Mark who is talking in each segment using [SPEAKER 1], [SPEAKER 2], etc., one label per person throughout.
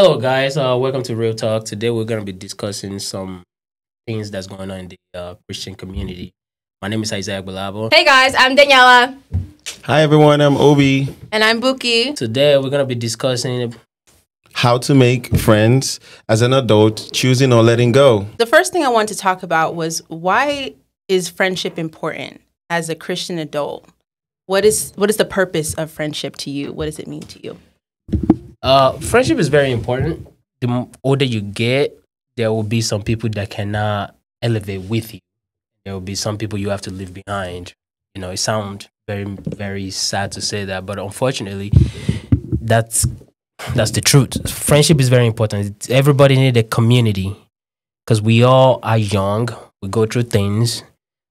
[SPEAKER 1] Hello, guys. Welcome to Real Talk. Today, we're going to be discussing some things that's going on in the Christian community. My name is Isaiah Balabo.
[SPEAKER 2] Hey, guys. I'm Daniela.
[SPEAKER 3] Hi, everyone. I'm Obi.
[SPEAKER 2] And I'm Buki.
[SPEAKER 1] Today, we're going to be discussing
[SPEAKER 3] how to make friends as an adult, choosing or letting go.
[SPEAKER 2] The first thing I wanted to talk about was, why is friendship important as a Christian adult? What is the purpose of friendship to you? What does it mean to you?
[SPEAKER 1] Friendship is very important. The older you get, there will be some people that cannot elevate with you. There will be some people you have to leave behind. You know, it sounds very, very sad to say that, but unfortunately, that's the truth. Friendship is very important. Everybody needs a community because we all are young. We go through things.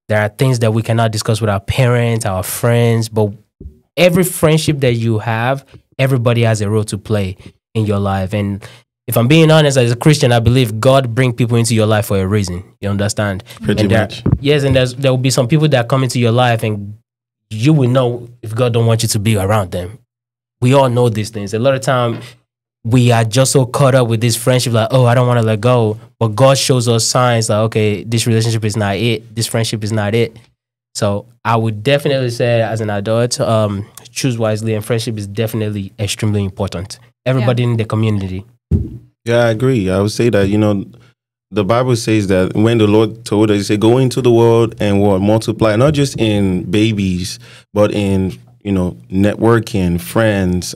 [SPEAKER 1] There are things that we cannot discuss with our parents, our friends, but every friendship that you have, everybody has a role to play in your life. And if I'm being honest, as a Christian, I believe God brings people into your life for a reason. You understand?
[SPEAKER 3] Pretty much.
[SPEAKER 1] Yes, and there will be some people that come into your life and you will know if God don't want you to be around them. We all know these things. A lot of time, we are just so caught up with this friendship, like, oh, I don't want to let go. But God shows us signs like, okay, this relationship is not it. This friendship is not it. So I would definitely say, as an adult, choose wisely, and friendship is definitely extremely important. Everybody in the community.
[SPEAKER 3] Yeah, I agree. I would say that, the Bible says that when the Lord told us, he said, go into the world and multiply, not just in babies, but in, networking, friends.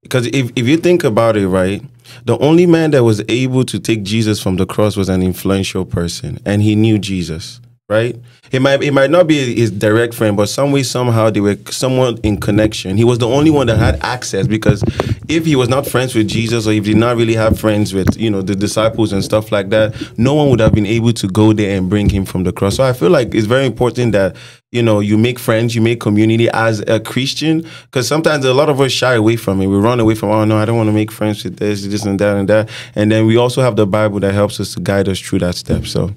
[SPEAKER 3] Because if you think about it, right, the only man that was able to take Jesus from the cross was an influential person, and he knew Jesus, right? It might not be his direct friend, but some way, somehow, they were somewhat in connection. He was the only one that had access, because if he was not friends with Jesus, or if he did not really have friends with, the disciples and stuff like that, no one would have been able to go there and bring him from the cross. So I feel like it's very important that, you make friends, you make community as a Christian, because sometimes a lot of us shy away from it. We run away from, oh, no, I don't want to make friends with this and that and that. And then we also have the Bible that helps us to guide us through that step. So,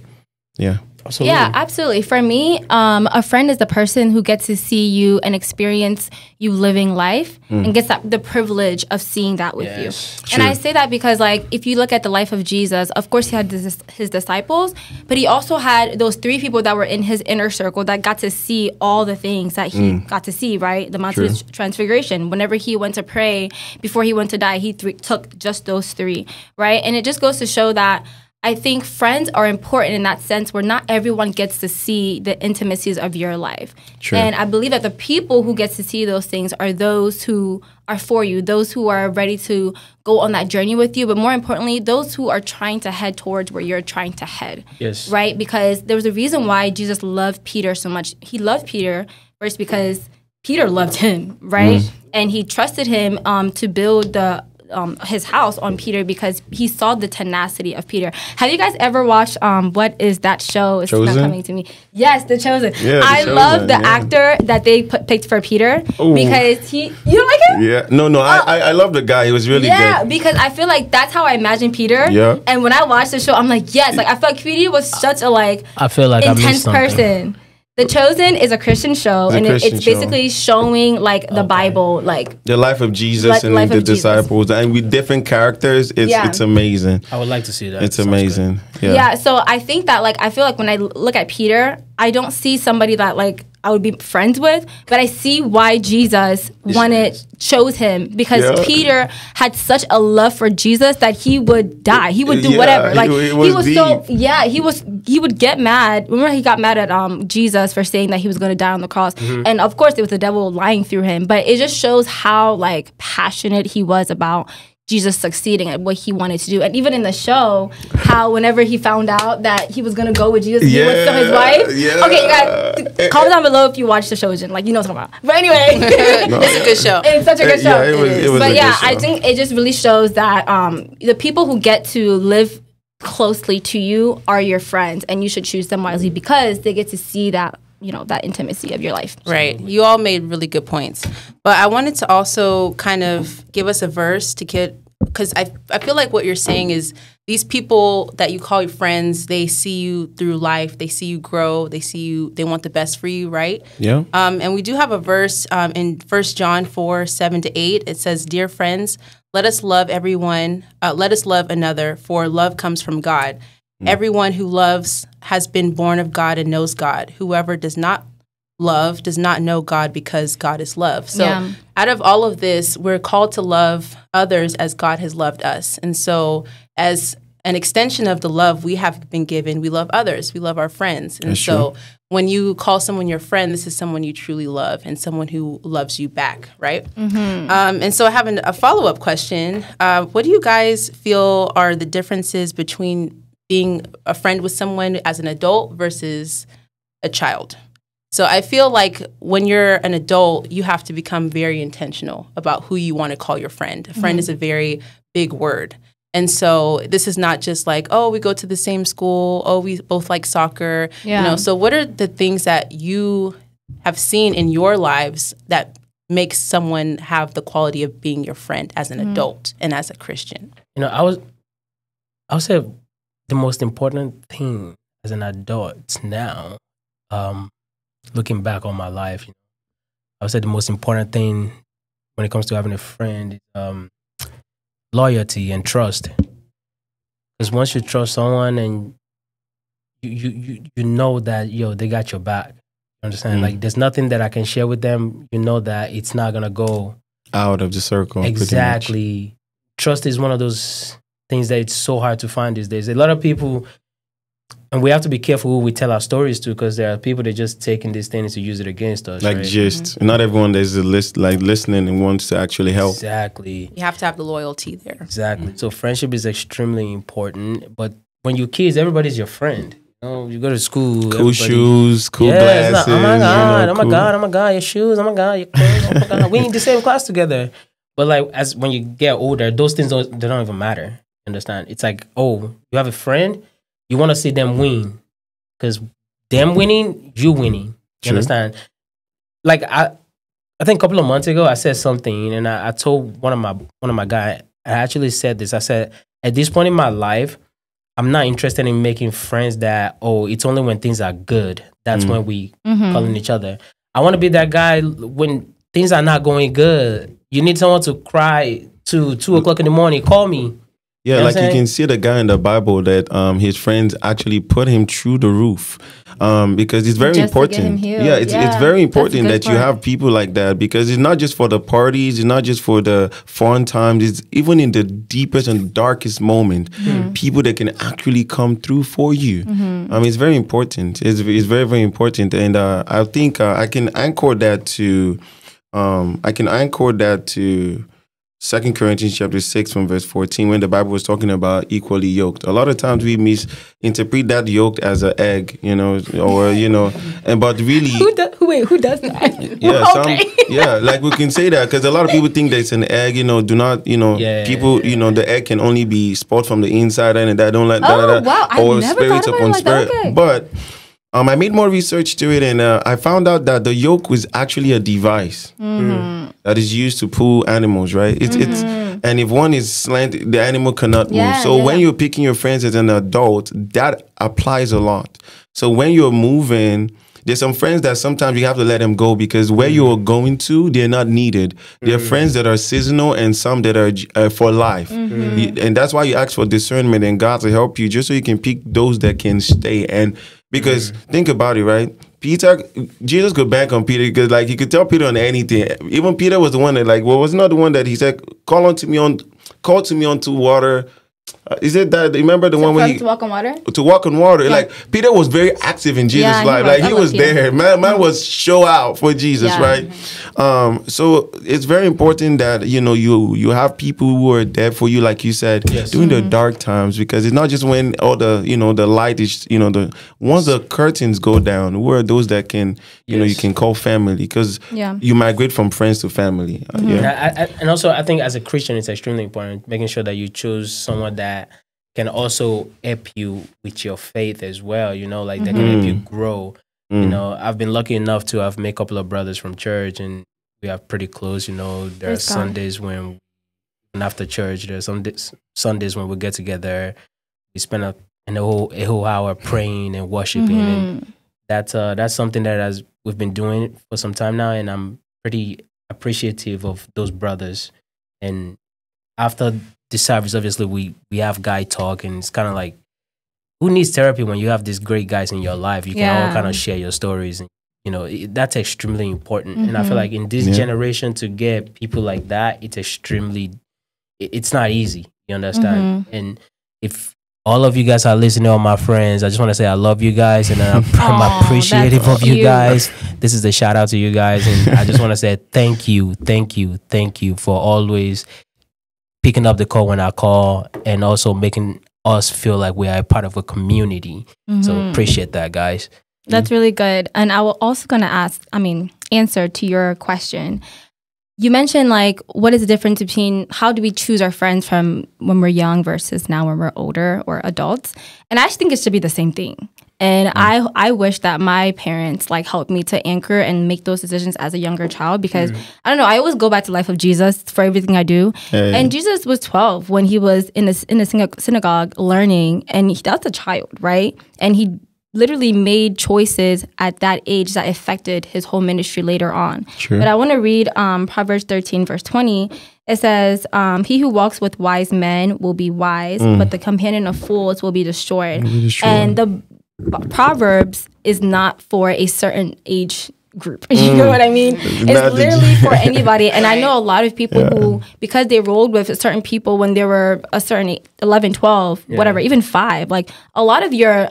[SPEAKER 3] yeah.
[SPEAKER 1] Absolutely.
[SPEAKER 4] Yeah, absolutely. For me, a friend is the person who gets to see you and experience you living life and gets the privilege of seeing that with you.
[SPEAKER 3] True.
[SPEAKER 4] And I say that because, if you look at the life of Jesus, of course, he had his disciples, but he also had those 3 people that were in his inner circle that got to see all the things that he got to see, right? The Mountain of Transfiguration. Whenever he went to pray, before he went to die, he took just those 3, right? And it just goes to show that I think friends are important in that sense, where not everyone gets to see the intimacies of your life.
[SPEAKER 3] True.
[SPEAKER 4] And I believe that the people who get to see those things are those who are for you, those who are ready to go on that journey with you, but more importantly, those who are trying to head towards where you're trying to head.
[SPEAKER 1] Yes.
[SPEAKER 4] Right? Because there was a reason why Jesus loved Peter so much. He loved Peter first because Peter loved him, right? And he trusted him to build his house on Peter because he saw the tenacity of Peter. Have you guys ever watched what is that show? It's
[SPEAKER 3] Chosen?
[SPEAKER 4] not coming to me. Yes, The Chosen.
[SPEAKER 3] Yeah,
[SPEAKER 4] I love the actor that they picked for Peter because you don't like him?
[SPEAKER 3] Yeah. No, I love the guy. He was really good.
[SPEAKER 4] Yeah, because I feel like that's how I imagine Peter.
[SPEAKER 3] Yeah.
[SPEAKER 4] And when I watched the show, I'm like, yes. I feel like Peter was such a
[SPEAKER 1] I feel like
[SPEAKER 4] intense person. The Chosen is a Christian show, and it's basically showing the Bible,
[SPEAKER 3] the life of Jesus and the disciples, and with different characters. It's amazing.
[SPEAKER 1] I would like to see that.
[SPEAKER 3] It's amazing.
[SPEAKER 4] Yeah. So I think that I feel like when I look at Peter, I don't see somebody that I would be friends with, but I see why Jesus chose him, because Peter had such a love for Jesus that he would die. He would do whatever. He would get mad. Remember, he got mad at Jesus for saying that he was going to die on the cross. And of course, it was the devil lying through him. But it just shows how passionate he was about Jesus succeeding at what he wanted to do. And even in the show, how whenever he found out that he was going to go with Jesus, he went to his wife. Yeah. Okay, you guys, comment down below if you watch The Chosen. You know what I'm talking about. But anyway.
[SPEAKER 2] It's a good show.
[SPEAKER 4] It's such a good show.
[SPEAKER 3] Yeah, it was
[SPEAKER 4] but
[SPEAKER 3] a good show.
[SPEAKER 4] I think it just really shows that the people who get to live closely to you are your friends, and you should choose them wisely because they get to see that that intimacy of your life.
[SPEAKER 2] Right. You all made really good points. But I wanted to also kind of give us a verse to get, because I feel like what you're saying is these people that you call your friends, they see you through life. They see you grow. They see you. They want the best for you, right?
[SPEAKER 3] Yeah.
[SPEAKER 2] And we do have a verse in 1 John 4:7-8. It says, "Dear friends, let us love everyone. Let us love another, for love comes from God. Everyone who loves has been born of God and knows God. Whoever does not love does not know God, because God is love. So out of all of this, we're called to love others as God has loved us. And so as an extension of the love we have been given, we love others. We love our friends. And so when you call someone your friend, this is someone you truly love and someone who loves you back, right? And so I have a follow-up question. What do you guys feel are the differences between being a friend with someone as an adult versus a child? So I feel like when you're an adult, you have to become very intentional about who you want to call your friend. A friend is a very big word. And so this is not just like, oh, we go to the same school. Oh, we both like soccer. You know, so what are the things that you have seen in your lives that makes someone have the quality of being your friend as an adult and as a Christian? You know,
[SPEAKER 1] I would say the most important thing as an adult now, looking back on my life, I would say the most important thing when it comes to having a friend is loyalty and trust. Because once you trust someone and you know that they got your back. You understand? Like there's nothing that I can share with them. You know that it's not gonna go
[SPEAKER 3] out of the circle.
[SPEAKER 1] Exactly. Trust is one of those things that it's so hard to find these days. A lot of people, and we have to be careful who we tell our stories to, because there are people that just taking these things to use it against us.
[SPEAKER 3] Like not everyone there's a list like listening and wants to actually help.
[SPEAKER 1] Exactly.
[SPEAKER 2] You have to have the loyalty there.
[SPEAKER 1] Exactly. So friendship is extremely important. But when you're kids, everybody's your friend. You go to school.
[SPEAKER 3] Cool shoes, cool glasses.
[SPEAKER 1] Like, oh my God, oh my God, your shoes, oh my God, your clothes, oh my God. We in the same class together. But like when you get older, those things they don't even matter. Understand? It's like, oh, you have a friend, you want to see them win, because them winning, you winning. You understand? Like I think a couple of months ago I said something, and I told one of my guys, I actually said this. I said, at this point in my life, I'm not interested in making friends that, it's only when things are good. That's when we calling each other. I want to be that guy when things are not going good. You need someone to cry to 2 o'clock in the morning. Call me.
[SPEAKER 3] Yeah, like you can see the guy in the Bible that his friends actually put him through the roof because it's very important. Yeah, it's very important that you have people like that, because it's not just for the parties, it's not just for the fun times. It's even in the deepest and darkest moment, people that can actually come through for you. It's very important. It's very, very important. And I think I can anchor that to 2 Corinthians chapter 6 from verse 14, when the Bible was talking about equally yoked. A lot of times we misinterpret that yoked as an egg, but really...
[SPEAKER 4] Who does that?
[SPEAKER 3] Yeah, like we can say that, because a lot of people think that it's an egg, people, the egg can only be spot from the inside and that don't like
[SPEAKER 4] wow,
[SPEAKER 3] or spirit upon spirit. Okay. But I made more research to it, and I found out that the yoke was actually a device that is used to pull animals, right? It's and if one is slanted, the animal cannot move. So when you're picking your friends as an adult, that applies a lot. So when you're moving, there's some friends that sometimes you have to let them go, because where you're going to, they're not needed. There are friends that are seasonal and some that are for life. And that's why you ask for discernment and God to help you, just so you can pick those that can stay. And because think about it, right? Jesus could bank on Peter, because like he could tell Peter on anything. Even Peter was the one that was not the one that he said, call to me onto water. Is it that? Remember the one where he
[SPEAKER 4] to walk on water?
[SPEAKER 3] To walk on water. Yeah. Like Peter was very active in Jesus' life. Like he was there. Man was show out for Jesus, right? So it's very important that you have people who are there for you, like you said, during the dark times, because it's not just when all the the light is once the curtains go down, who are those that can you can call family, because you migrate from friends to family.
[SPEAKER 1] And also I think as a Christian, it's extremely important making sure that you choose someone that can also help you with your faith as well, like that can help you grow. I've been lucky enough to have met a couple of brothers from church, and we are pretty close. There are Sundays when after church, there are some Sundays when we get together, we spend a whole hour praying and worshiping, and that's something that we've been doing for some time now, and I'm pretty appreciative of those brothers. And after the service, obviously we have guy talk, and it's kind of like, who needs therapy when you have these great guys in your life? You can all kind of share your stories, and that's extremely important. And I feel like in this generation to get people like that, it's not easy. You understand? And if all of you guys are listening, all my friends, I just want to say I love you guys, and I'm appreciative of you guys. This is a shout out to you guys, and I just want to say thank you for always picking up the call when I call, and also making us feel like we are a part of a community. So appreciate that, guys.
[SPEAKER 4] That's really good. And I was also going to answer to your question. You mentioned, like, what is the difference between how do we choose our friends from when we're young versus now when we're older or adults? And I just think it should be the same thing. And I wish that my parents, like, helped me to anchor and make those decisions as a younger child, because, I don't know, I always go back to the life of Jesus for everything I do. And Jesus was 12 when he was in the synagogue learning, and that's a child, right? And he literally made choices at that age that affected his whole ministry later on. But I want to read Proverbs 13, verse 20. It says, he who walks with wise men will be wise, but the companion of fools will be destroyed. And the Proverbs is not for a certain age group. You know what I mean? It's literally for anybody. And I know a lot of people who, because they rolled with certain people when they were a certain 11, 12, whatever, even 5, like a lot of your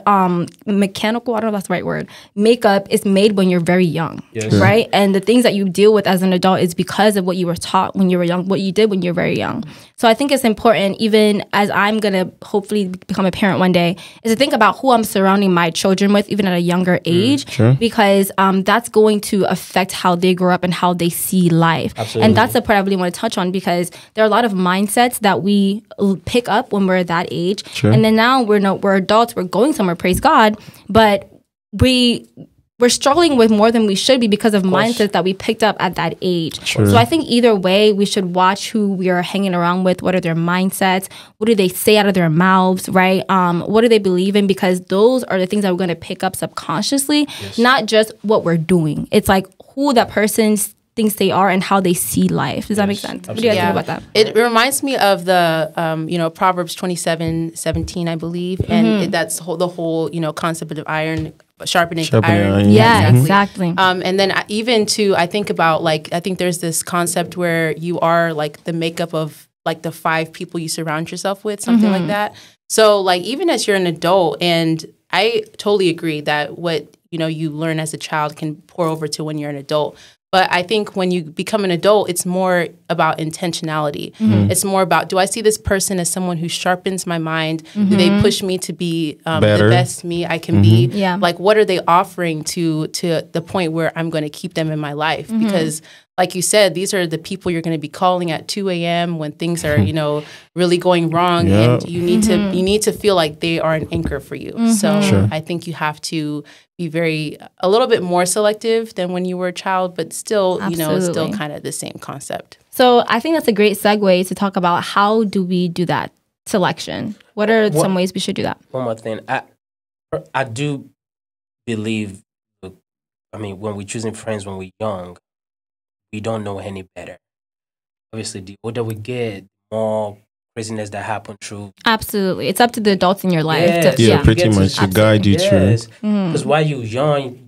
[SPEAKER 4] mechanical, I don't know if that's the right word, makeup is made when you're very young, right? And the things that you deal with as an adult is because of what you were taught when you were young, what you did when you were very young. So I think it's important, even as I'm going to hopefully become a parent one day, is to think about who I'm surrounding my children with, even at a younger age, because that's going to affect how they grow up and how they see life. And that's the part I really want to touch on, because there are a lot of mindsets that we pick up when we're that age. And then now we're adults, we're going somewhere, praise God, but we're struggling with more than we should be because of mindsets that we picked up at that age. So I think either way, we should watch who we are hanging around with. What are their mindsets? What do they say out of their mouths, right? What do they believe in? Because those are the things that we're going to pick up subconsciously, not just what we're doing. It's like who that person thinks they are and how they see life. Does that make sense? Absolutely. What do you guys think about that?
[SPEAKER 2] It reminds me of the, Proverbs 27:17, I believe. And that's the whole, concept of iron sharpening iron.
[SPEAKER 4] Yeah, exactly.
[SPEAKER 2] And then even I think about, like, I think there's this concept where you are like the makeup of like the 5 people you surround yourself with, something like that. So like, even as you're an adult, and I totally agree that what, you learn as a child can pour over to when you're an adult. But I think when you become an adult, it's more about intentionality. It's more about, do I see this person as someone who sharpens my mind? Do they push me to be the best me I can be? Like, what are they offering to the point where I'm going to keep them in my life? Because, like you said, these are the people you're going to be calling at 2 a.m. when things are, really going wrong, and you need to feel like they are an anchor for you. So I think you have to be a little bit more selective than when you were a child, but still, still kind of the same concept.
[SPEAKER 4] So I think that's a great segue to talk about how do we do that selection? What are some ways we should do that?
[SPEAKER 1] One more thing. I do believe, when we're choosing friends when we're young, we don't know any better. Obviously, the older we get, the more craziness that happen through.
[SPEAKER 4] Absolutely. It's up to the adults in your life.
[SPEAKER 3] Pretty much to guide you through.
[SPEAKER 1] Because while you're young, you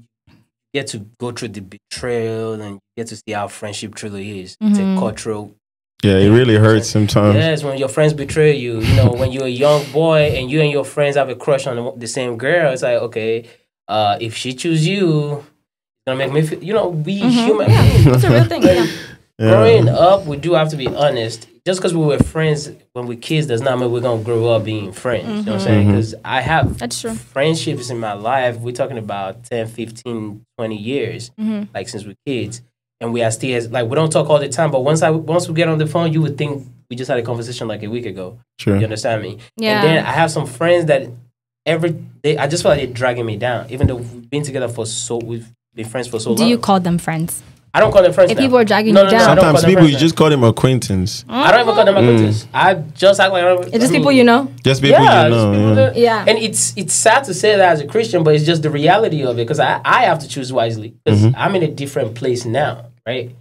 [SPEAKER 1] get to go through the betrayal, and you get to see how friendship truly is. It's a cultural.
[SPEAKER 3] Yeah, it really hurts sometimes.
[SPEAKER 1] Yes, when your friends betray you, when you're a young boy and you and your friends have a crush on the same girl, it's like, okay, if she choose you, it's going to make me feel, we human beings.
[SPEAKER 4] That's a real thing,
[SPEAKER 1] Growing up, we do have to be honest. Just because we were friends when we're kids does not mean we're going to grow up being friends. You know what I'm saying? Because I have friendships in my life. We're talking about 10, 15, 20 years, like since we're kids. And we are still, we don't talk all the time. But once we get on the phone, you would think we just had a conversation like a week ago. You understand me?
[SPEAKER 4] Yeah.
[SPEAKER 1] And then I have some friends that every day, I just feel like they're dragging me down. Even though we've been together we've been friends for so long.
[SPEAKER 4] Do you call them friends?
[SPEAKER 1] I don't call them friends.
[SPEAKER 4] If people are dragging you down.
[SPEAKER 3] Sometimes people, you just call them acquaintance.
[SPEAKER 1] I don't even call them acquaintance. I just act like
[SPEAKER 4] it's just people you know?
[SPEAKER 3] Just people you know.
[SPEAKER 1] And it's sad to say that as a Christian, but it's just the reality of it, because I have to choose wisely, because I'm in a different place now, right?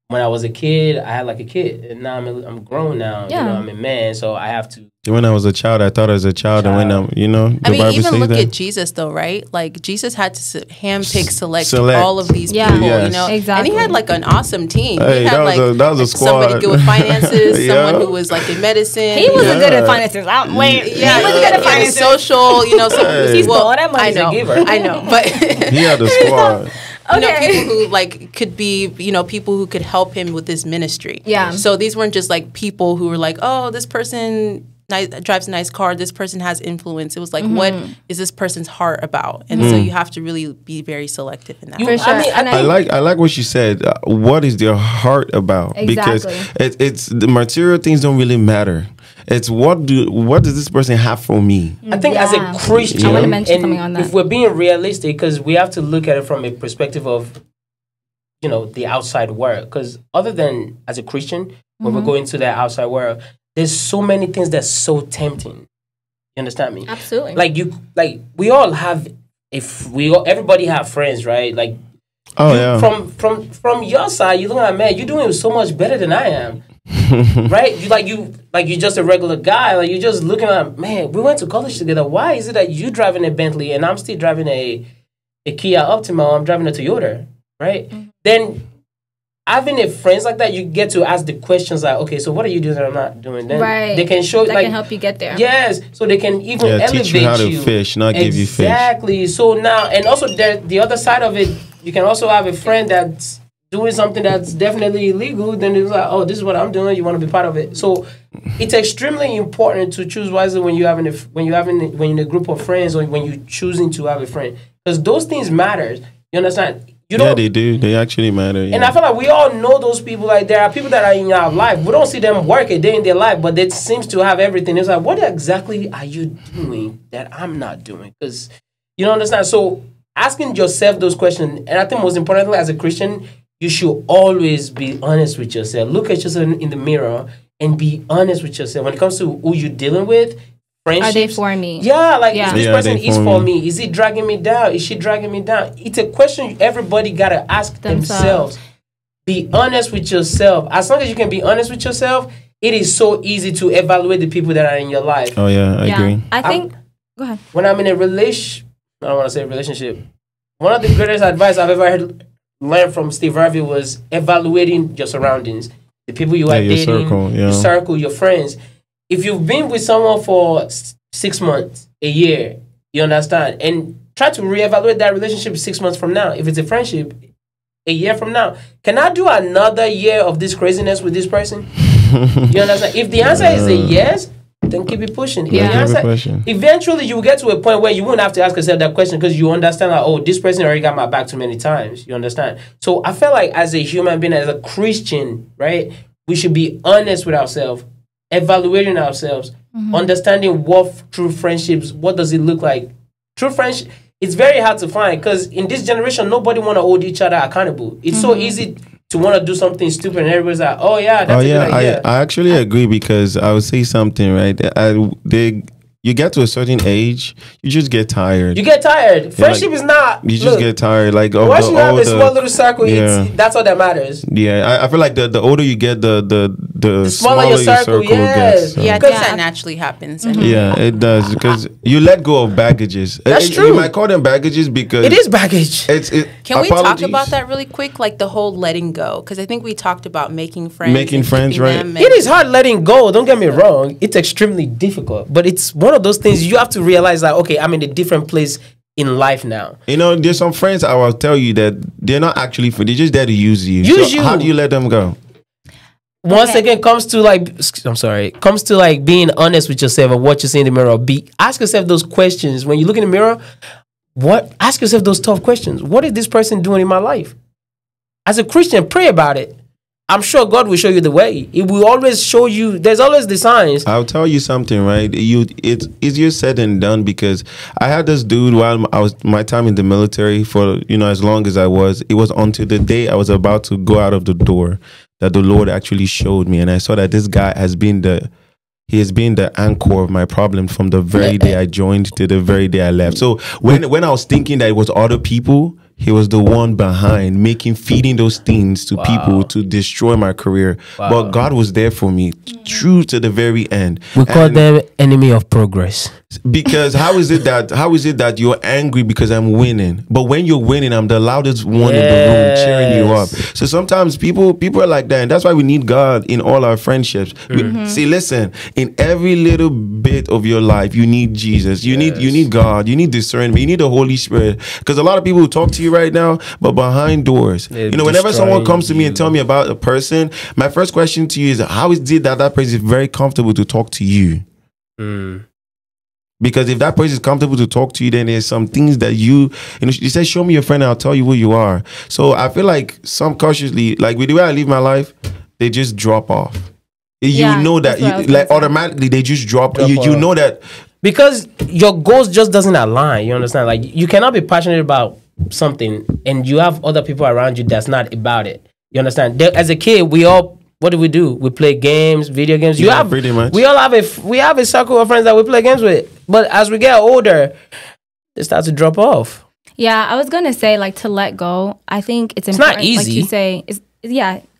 [SPEAKER 1] when I was a kid, I had like a kid, and now I'm grown now.
[SPEAKER 4] Yeah.
[SPEAKER 1] You know, I'm a man, so I have to.
[SPEAKER 3] When I was a child, I thought as a child, and when I'm, the Bible
[SPEAKER 2] even
[SPEAKER 3] says
[SPEAKER 2] look
[SPEAKER 3] that.
[SPEAKER 2] at Jesus though, right? Like Jesus had to handpick, select all of these
[SPEAKER 4] Yeah.
[SPEAKER 2] people,
[SPEAKER 3] Yes.
[SPEAKER 2] you know,
[SPEAKER 4] Exactly.
[SPEAKER 2] and he had like an awesome team.
[SPEAKER 3] Hey,
[SPEAKER 2] he had
[SPEAKER 3] that was a squad.
[SPEAKER 2] somebody good with finances,
[SPEAKER 3] Yeah.
[SPEAKER 2] someone who was like in medicine.
[SPEAKER 4] He wasn't good at finances. Wait,
[SPEAKER 2] Yeah,
[SPEAKER 4] he was good at finances.
[SPEAKER 2] social, you know.
[SPEAKER 3] Hey.
[SPEAKER 4] Well, that money's
[SPEAKER 2] I know,
[SPEAKER 1] a giver.
[SPEAKER 2] I know, but
[SPEAKER 3] He had a squad.
[SPEAKER 2] you know,
[SPEAKER 4] Okay.
[SPEAKER 2] people who like could be, you know, people who could help him with his ministry.
[SPEAKER 4] Yeah.
[SPEAKER 2] So these weren't just like people who were like, oh, this person drives a nice car. This person has influence. It was like, what is this person's heart about? And so you have to really be very selective in that.
[SPEAKER 1] You-
[SPEAKER 4] For sure.
[SPEAKER 1] I mean,
[SPEAKER 4] And
[SPEAKER 3] I like what you said. What is their heart about? Because
[SPEAKER 4] Exactly.
[SPEAKER 3] it's the material things don't really matter. It's what does this person have for me?
[SPEAKER 1] I think as
[SPEAKER 4] Yeah.
[SPEAKER 1] a Christian,
[SPEAKER 4] I wanna mention
[SPEAKER 1] and
[SPEAKER 4] something on that.
[SPEAKER 1] if we're being realistic, because we have to look at it from a perspective of, you know, the outside world. Because other than as a Christian, when we're going to that outside world, there's so many things that's so tempting. You understand me?
[SPEAKER 4] Absolutely.
[SPEAKER 1] Like we all have, everybody have friends, right? Like
[SPEAKER 3] Oh yeah.
[SPEAKER 1] from your side, you look at, man, you're doing so much better than I am. Right? You're just a regular guy. Like you're just looking at, man, we went to college together. Why is it that you driving a Bentley and I'm still driving a Kia Optima, I'm driving a Toyota, right? Then having a friends like that, you get to ask the questions like, okay, so what are you doing that I'm not doing? Then
[SPEAKER 4] right.
[SPEAKER 1] they can show
[SPEAKER 4] that
[SPEAKER 1] like
[SPEAKER 4] can help you get there.
[SPEAKER 1] Yes, so they can even elevate
[SPEAKER 3] teach you how to fish, not give you fish.
[SPEAKER 1] Exactly. So now, and also the other side of it, you can also have a friend that's doing something that's definitely illegal. Then it's like, oh, this is what I'm doing. You want to be part of it. So it's extremely important to choose wisely when you're in a group of friends or when you're choosing to have a friend, because those things matter. You understand?
[SPEAKER 3] Yeah, they do. They actually matter. Yeah.
[SPEAKER 1] And I feel like we all know those people. Like there are people that are in our life. We don't see them work a day in their life, but they seems to have everything. It's like, what exactly are you doing that I'm not doing? Because you don't understand. So asking yourself those questions, and I think most importantly, as a Christian, you should always be honest with yourself. Look at yourself in the mirror and be honest with yourself when it comes to who you're dealing with. Friendships.
[SPEAKER 4] Are they for me?
[SPEAKER 1] Yeah, like
[SPEAKER 4] Yeah.
[SPEAKER 1] if this
[SPEAKER 3] Yeah,
[SPEAKER 1] person
[SPEAKER 3] they
[SPEAKER 1] is
[SPEAKER 3] for
[SPEAKER 1] for
[SPEAKER 3] me.
[SPEAKER 1] me. Is he dragging me down? Is she dragging me down? It's a question everybody gotta ask themselves. Be honest with yourself. As long as you can be honest with yourself, it is so easy to evaluate the people that are in your life.
[SPEAKER 3] Oh yeah, I agree.
[SPEAKER 4] I think. Go ahead.
[SPEAKER 1] When I'm in a I don't want to say relationship. One of the greatest advice I've ever learned from Steve Harvey was evaluating your surroundings, the people you are
[SPEAKER 3] your
[SPEAKER 1] dating,
[SPEAKER 3] circle, yeah.
[SPEAKER 1] your circle, your friends. If you've been with someone for 6 months, a year, you understand, and try to reevaluate that relationship 6 months from now. If it's a friendship, a year from now, can I do another year of this craziness with this person? You understand? If the answer is a yes, then keep it pushing. If the
[SPEAKER 4] Yeah.
[SPEAKER 3] Keep it
[SPEAKER 1] answer-
[SPEAKER 3] pushing.
[SPEAKER 1] eventually you will get to a point where you won't have to ask yourself that question because you understand like, oh, this person already got my back too many times. You understand? So I feel like as a human being, as a Christian, right, we should be honest with ourselves, evaluating ourselves, understanding what true friendships, what does it look like? True friendship, it's very hard to find because in this generation, nobody want to hold each other accountable. It's so easy to want to do something stupid and everybody's like, oh yeah, that's a good idea.
[SPEAKER 3] I actually agree because I would say something, right? You get to a certain age, you just get tired.
[SPEAKER 1] You get tired. Friendship
[SPEAKER 3] like,
[SPEAKER 1] is not.
[SPEAKER 3] You just
[SPEAKER 1] look,
[SPEAKER 3] get tired. Like of
[SPEAKER 1] once
[SPEAKER 3] the
[SPEAKER 1] you have a
[SPEAKER 3] older-
[SPEAKER 1] small little circle,
[SPEAKER 3] Yeah.
[SPEAKER 1] that's all that matters.
[SPEAKER 3] Yeah, I feel like the older you get, the
[SPEAKER 1] smaller your circle, yes.
[SPEAKER 3] gets. So.
[SPEAKER 2] Yeah, I
[SPEAKER 1] Because
[SPEAKER 2] think
[SPEAKER 4] Yeah.
[SPEAKER 2] that naturally happens.
[SPEAKER 3] Yeah, it does because you let go of baggages.
[SPEAKER 1] That's
[SPEAKER 3] You
[SPEAKER 1] true.
[SPEAKER 3] might call them baggages because
[SPEAKER 1] It is baggage.
[SPEAKER 2] Can we talk
[SPEAKER 3] apologies.
[SPEAKER 2] about that really quick? Like the whole letting go? Because I think we talked about making friends.
[SPEAKER 3] Making
[SPEAKER 2] and
[SPEAKER 3] friends,
[SPEAKER 2] keeping
[SPEAKER 3] right.
[SPEAKER 2] them
[SPEAKER 1] It is hard letting go. Don't get me wrong. It's extremely difficult, but it's one of those things you have to realize that okay, I'm in a different place in life now.
[SPEAKER 3] You know, there's some friends I will tell you that they're not actually for. They're just there to use you.
[SPEAKER 1] Use
[SPEAKER 3] So
[SPEAKER 1] you.
[SPEAKER 3] How do you let them go?
[SPEAKER 1] Once
[SPEAKER 4] Okay.
[SPEAKER 1] again, comes to like being honest with yourself and what you see in the mirror. Ask yourself those questions when you look in the mirror. Ask yourself those tough questions. What is this person doing in my life? As a Christian, pray about it. I'm sure God will show you the way. It will always show you. There's always the signs.
[SPEAKER 3] I'll tell you something, right? It's easier said than done because I had this dude while I was my time in the military for as long as I was. It was until the day I was about to go out of the door that the Lord actually showed me, and I saw that this guy has been the anchor of my problem from the very day I joined to the very day I left. So when I was thinking that it was other people, he was the one behind feeding those things to people to destroy my career. But God was there for me true to the very end.
[SPEAKER 1] We call them enemy of progress.
[SPEAKER 3] Because how is it that you're angry because I'm winning, but when you're winning, I'm the loudest one in the room cheering you up? So sometimes people are like that, and that's why we need God in all our friendships. See, listen, in every little bit of your life, you need Jesus. You need God. You need discernment. You need the Holy Spirit. Because a lot of people who talk to you right now, but behind doors. Whenever someone comes to me and tell me about a person, my first question to you is, how is it that person is very comfortable to talk to you? Because if that person is comfortable to talk to you, then there's some things that you say, show me your friend and I'll tell you who you are. So I feel like subconsciously, like with the way I live my life, they just drop off. You know that, like automatically they just drop you know that.
[SPEAKER 1] Because your goals just doesn't align, you understand? Like you cannot be passionate about something and you have other people around you that's not about it. You understand? As a kid, what do? We play games, video games.
[SPEAKER 3] Pretty much.
[SPEAKER 1] We all have a circle of friends that we play games with. But as we get older, they start to drop off.
[SPEAKER 4] Yeah, I was gonna say like to let go. I think it's important.
[SPEAKER 1] Not easy.
[SPEAKER 4] Like you say,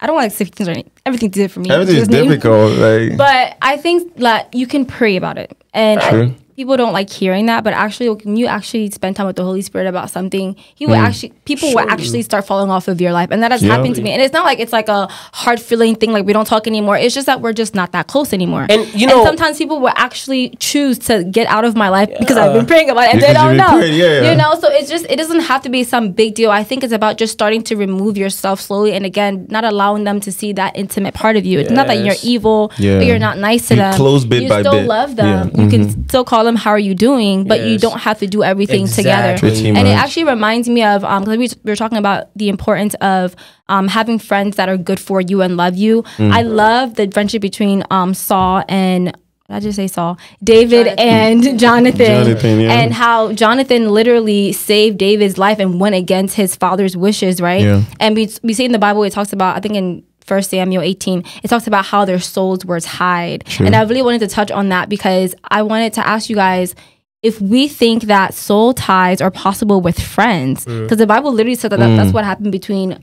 [SPEAKER 4] I don't want to say things or everything's different for me.
[SPEAKER 3] Everything's difficult.
[SPEAKER 4] But I think that you can pray about it, and people don't like hearing that. But actually, when you actually spend time with the Holy Spirit about something, He will people will actually start falling off of your life, and that has happened to me. And it's not like it's like a hard feeling thing, like we don't talk anymore. It's just that we're just not that close anymore. And and sometimes people will actually choose to get out of my life because I've been praying about it, and they don't know. So it doesn't have to be some big deal. I think it's about just starting to remove yourself slowly, and again, not allowing them to see that intimate part of you. It's not that you're evil or you're not nice to them.
[SPEAKER 3] Close bit by bit.
[SPEAKER 4] You still love them. You can still call them, how are you doing? But you don't have to do everything together. And it actually reminds me of, because we were talking about the importance of having friends that are good for you and love you. I love the friendship between Saul and, I just say Saul, David and Jonathan, and how Jonathan literally saved David's life and went against his father's wishes, right? And we see in the Bible, it talks about, I think in 1 Samuel 18, it talks about how their souls were tied. And I really wanted to touch on that because I wanted to ask you guys, if we think that soul ties are possible with friends, because the Bible literally said that that's what happened between,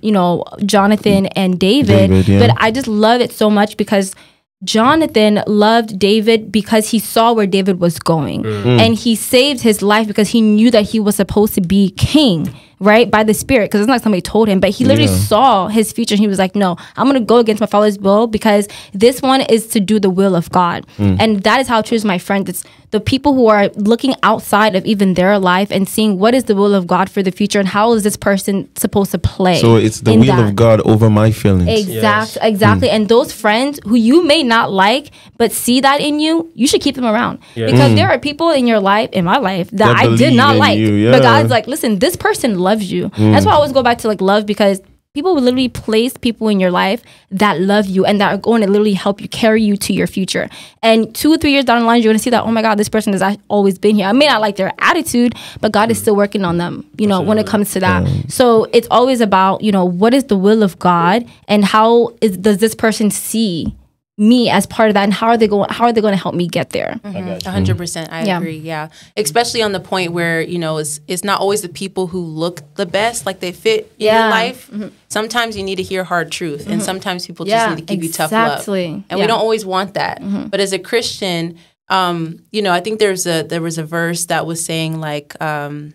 [SPEAKER 4] Jonathan and David. But I just love it so much because Jonathan loved David because he saw where David was going. And he saved his life because he knew that he was supposed to be king, right? By the Spirit, because it's not somebody told him, but he literally saw his future. And he was like, no, I'm going to go against my father's will because this one is to do the will of God. And that is how I choose my friends. It's the people who are looking outside of even their life and seeing what is the will of God for the future and how is this person supposed to play.
[SPEAKER 3] So it's the will of God over my feelings.
[SPEAKER 4] Exactly. And those friends who you may not like, but see that in you, you should keep them around. Because there are people in your life, in my life, that I did not like. But God's like, listen, this person loves you. That's why I always go back to like love, because people will literally place people in your life that love you and that are going to literally help you, carry you to your future. And 2 or 3 years down the line, you're going to see that, oh my God, this person has always been here. I may not like their attitude, but God is still working on them, when it comes to that. So it's always about, what is the will of God and does this person see me as part of that, and how are they going to help me get there?
[SPEAKER 2] 100%. I agree. Yeah. Especially on the point where, it's not always the people who look the best, like they fit in your life. Sometimes you need to hear hard truth, and sometimes people just need to give you tough love. And we don't always want that. But as a Christian, I think there was a verse that was saying like, the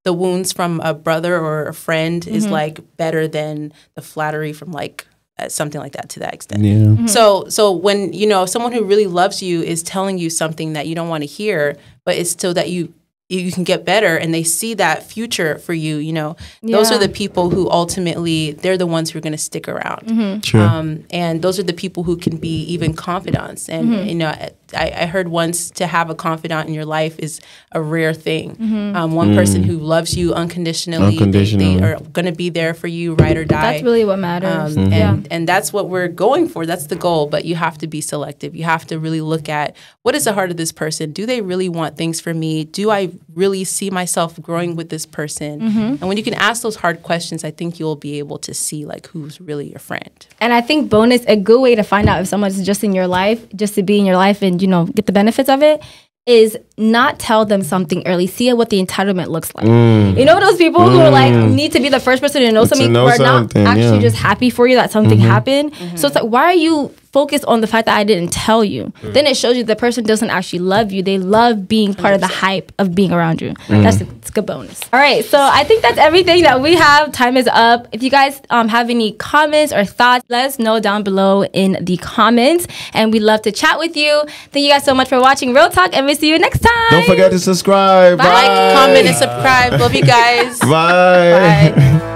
[SPEAKER 2] wounds from a brother or a friend is like better than the flattery from like something like that, to that extent. So when someone who really loves you is telling you something that you don't want to hear, but it's so that you can get better, and they see that future for you, those are the people who ultimately, they're the ones who are going to stick around. And those are the people who can be even confidants. And I heard once, to have a confidant in your life is a rare thing. One person who loves you unconditionally. They are going to be there for you, ride or die.
[SPEAKER 4] That's really what matters.
[SPEAKER 2] And that's what we're going for. That's the goal. But you have to be selective. You have to really look at, what is the heart of this person? Do they really want things for me? Do I really see myself growing with this person? And when you can ask those hard questions, I think you'll be able to see like who's really your friend.
[SPEAKER 4] And I think bonus, a good way to find out if someone's just in your life, just to be in your life and get the benefits of it, is not tell them something early. See what the entitlement looks like. You know those people who are like need to be the first person to know something, but not actually just happy for you that something happened. So it's like, why are you focused on the fact that I didn't tell you? Then it shows you the person doesn't actually love you. They love being part of the hype of being around you. It's a good bonus. All right, so I think that's everything that we have. Time is up. If you guys have any comments or thoughts, let us know down below in the comments, and we'd love to chat with you. Thank you guys so much for watching Real Talk, and we'll see you next time.
[SPEAKER 3] Don't forget to subscribe.
[SPEAKER 2] Like, comment, and subscribe. Love you guys.
[SPEAKER 3] Bye.
[SPEAKER 2] Bye.